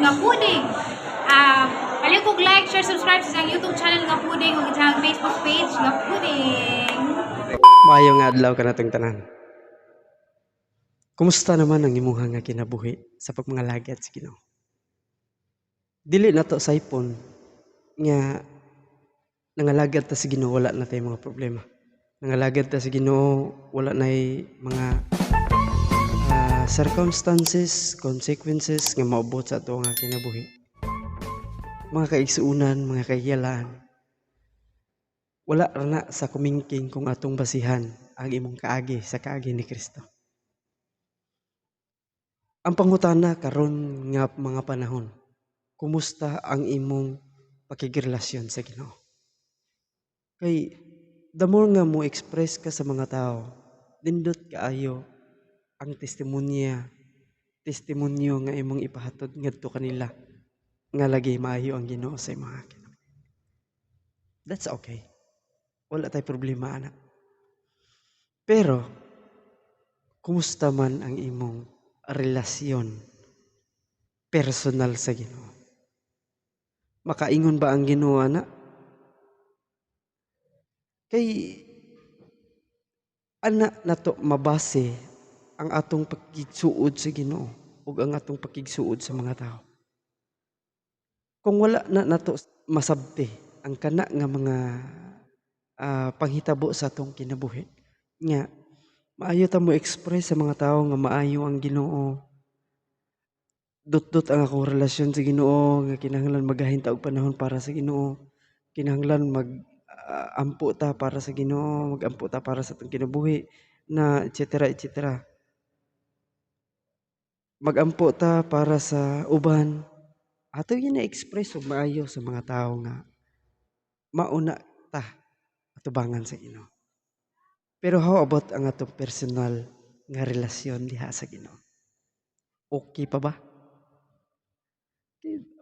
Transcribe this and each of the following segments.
nga Puding. Pali kog like, share, subscribe sa isang YouTube channel nga Puding ug isang Facebook page nga Puding. Maayong adlaw ka natong tanan. Kumusta naman ang imuha nga kinabuhi sa pagmangalagad sa Ginoo? Dili na to sa ipon nga nangalagad ta sa Ginoo wala na tay mga problema. Nangalagad ta sa Ginoo wala nay mga circumstances, consequences nga maabot sa ato nga kinabuhi. Mga kaigsuunan, mga kahiyalaan. Wala ra na sa kumingking kung atong basihan ang imong kaagi sa kaagi ni Kristo. Ang pangutana karon nga mga panahon, kumusta ang imong pakigrelasyon sa Ginoo? Kay the more nga mo express ka sa mga tao, nindot kaayo ang testimonyo nga imong ipahatod ngadto kanila nga lagi maayo ang Ginoo sa imong kinabuhi. That's okay. Wala tay problema ana. Pero kumusta man ang imong relasyon personal sa Ginoo? Makaingon ba ang Ginoo ana? Kay ana nato mabase ang atong pagigsuod sa Ginoo ug ang atong pagigsuod sa mga tao. Kung wala na nato masabti ang kana nga mga panghitabo sa atong kinabuhi nya maayo ta mo express sa mga tao nga maayo ang Ginoo. Dot ang akong relasyon sa Ginoo nga kinahanglan maghahinta og panahon para sa Ginoo. Kinahanglan ampo ta para sa Ginoo, magampo ta para sa atong kinabuhi na etc. Magampo ta para sa uban. Ato gina-express og maayo sa mga tao nga mauna ta atubangan sa Ginoo. Pero how about ang atong personal nga relasyon diha sa Ginoo? Okay pa ba?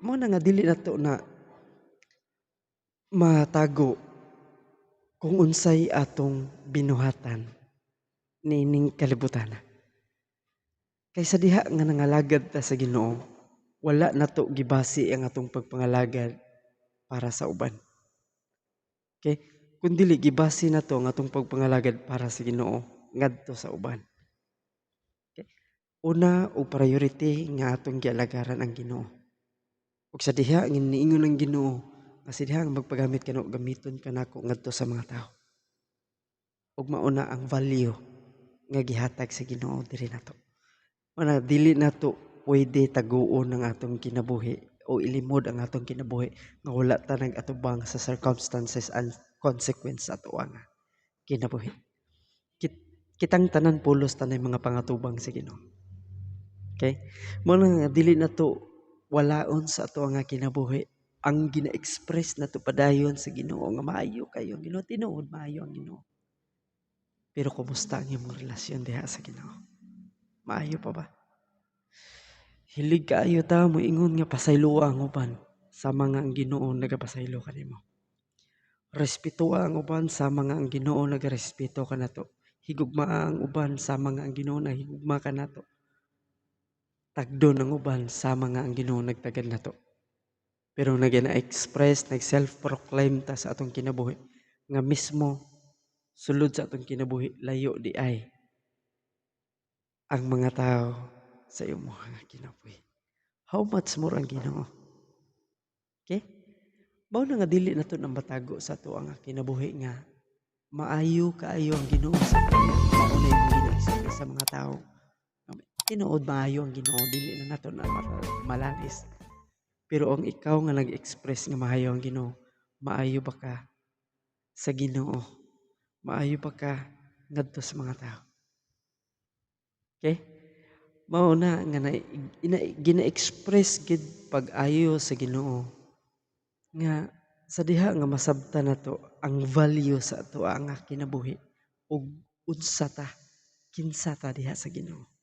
Mo na nga dili nato na matago kung unsay atong binuhatan nining kalibutan. Kaysa diha nga nangalagad ta sa Ginoo, wala nato gibasi ang atong pagpangalagad para sa uban. Okay? Kung dili gibasi nato ang atong pagpangalagad para sa Ginoo ngadto sa uban. Okay? Una o priority nga atong gialagaran ang Ginoo. Ug sa diha nga niingon ang Ginoo, kasi diha magpagamit kano gamiton kanako ngadto sa mga tao. Ug mauna ang value nga gihatag sa Ginoo diri nato. Ana dili nato pwede taguon ang atong kinabuhi o ilimod ang atong kinabuhi nga wala ta nag-atubang sa circumstances and consequence sa ato nga kinabuhi. Kitang tanan pulos tanay mga pangatubang sa Ginoo. Okay? Mo nga dili nato walaon sa ato nga kinabuhi ang gina-express nato padayon sa Ginoo nga maayo kayo ang Ginoo, tinuod maayo ang Ginoo. Pero kumusta ang imong relasyon diha sa Ginoo? Maayo pa ba? Hilig kaayo ta mo ingon nga pasaylo ang uban sama nga ang Ginoo nagapasaylo kanimo. Respeto ang uban sama nga ang Ginoo nagarespeto kanato. Higugma ang uban sama nga ang Ginoo nahigugma kanato. Tagdon ang uban sama nga ang Ginoo nagtagad nato. Pero nag-express, nag-self-proclaim ta sa atong kinabuhi nga mismo sulod sa atong kinabuhi layo di ay ang mga tao sa imo nga kinabuhi. How much more ang Ginoo? Okay? Mao na nga dili nato nang matago sa ato ang kinabuhi nga maayo kaayo ang Ginoo sa mao na yung gina-express sa mga tao. Tinuod maayo ang Ginoo dili na nato na malalis. Pero ang ikaw nga nag-express nga maayo ang Ginoo, maayo ba ka sa Ginoo? Maayo ba ka ngadto sa mga tao? Okay? Mao na nga gina-express gid pag-ayo sa Ginoo nga sa diha nga masabtan nato ang value sa ato nga kinabuhi ug unsa ta kinsa ta diha sa Ginoo.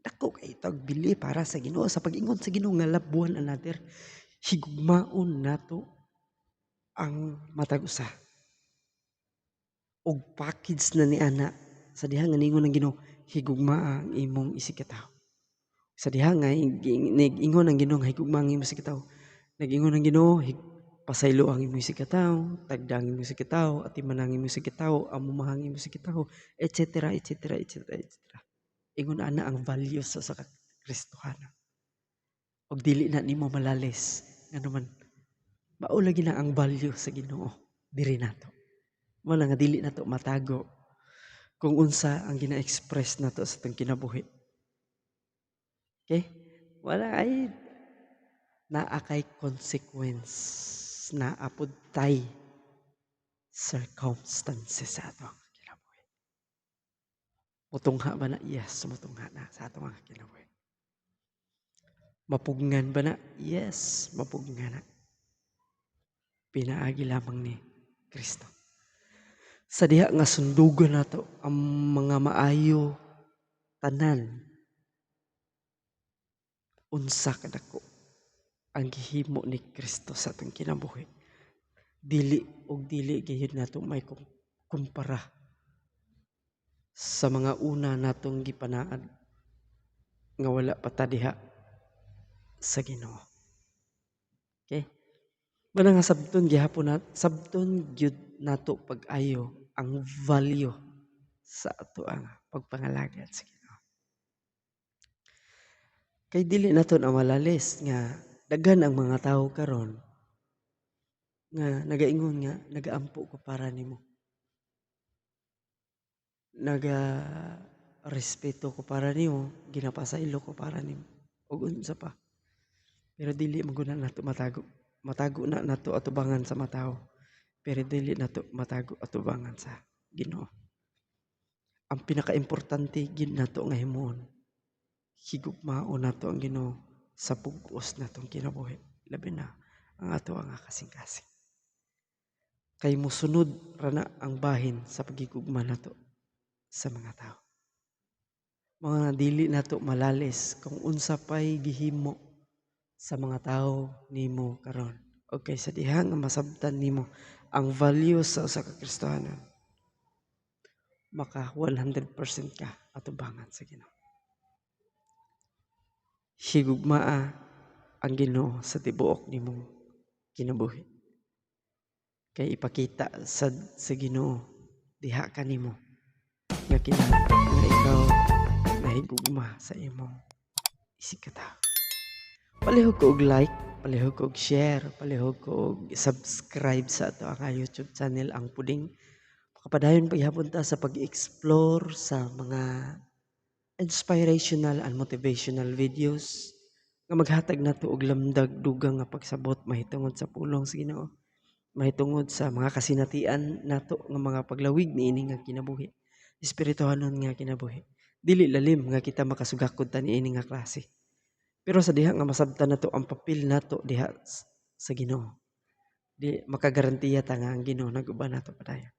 Dako kay tag bili para sa Ginoo sa pag-ingon sa Ginoo nga love one another. Higugmaon nato ang matag usa. Og package na ni ana sa diha nga ningon ang Ginoo higugma ang imong isikataw. Sa diha nga nag-ingon ang Ginoo nga higugma ang imong sikataw. Nag-ingon ang Ginoo pasaylo ang imong sikataw, tagdang imong sikataw, at imanang imong sikataw, amumahang imong sikataw, etc. etc. etc. etc. Ingon ana ang values sa Kristohanon. Og dili na nimo malalis ngano man mao lagi na ang value sa Ginoo diri nato. Mo nga dili nato matago kung unsa ang gina-express nato sa tong kinabuhi. Okay? Wala ay naa kay consequence, naa pud tay circumstances sa ato ang kinabuhi. Mutungha ba na? Yes, mutungha na sa ato ang kinabuhi. Mapugngan ba na? Yes, mapugngan na. Pinaagi lamang ni Kristo. Sa diha nga sundugan nato ang mga maayo tanan unsa kadako ang gihimo ni Kristo sa atong kinabuhi. Dili gayud nato may kumpara sa mga una natong gipanaad nga wala pa ta diha sa Ginoo. Okay? Mana nga sabton gihapon sabton gyud nato pag-ayo ang value sa ato ang pagpangalagad sa Ginoo. Kay dili nato na malalis nga daghan ang mga tawo karon nga nagaingon nga nagaampo ko para nimo. Respeto ko para nimo, ginapasaylo ko para nimo. Ug unsa pa. Pero dili man gud nato matago. Matago na nato atubangan sa mataw. Pero dili nato matago atubangan sa Ginoo. Ang pinaka-importante gid nato nga himuon higugmao nato ang Ginoo sa pug-os natong kinabuhi. Labi na ang ato ang kasing-kasing. Kay mosunod ra na ang bahin sa pagigugma nato sa mga tao. Mga dili nato malalis kung unsa pay gihimo sa mga tao nimo karon. Okay, sa diha nga masabtan nimo ang value sa usa ka Kristohanon. Maka 100% ka atubangan sa Ginoo. Higugmaa ang Ginoo sa tibuok nimong kinabuhi. Kay ipakita sa Ginoo diha kanimo nga nga ikaw nahigugma sa imong isikataw. Palihog ko og like, palihog ko og share, palihog ko og subscribe sa ato ang YouTube channel Ang Puding. Makapadayon paghapon ta sa pag-explore sa mga inspirational and motivational videos nga maghatag nato og lamdag dugang nga pagsabot mahitungod sa pulong sa Ginoo, mahitungod sa mga kasinatian nato nga mga paglawig niini nga kinabuhi. Espirituhanon nga kinabuhi. Dili lalim nga kita makasugakod ta niini nga klase. Pero sa diha nga masabtan nato ang papel nato diha sa Ginoo. Di makagarantiya ta nga ang Ginoo nag-uban nato padayon.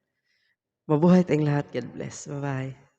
Mabuhay tayong lahat. God bless. Bye-bye.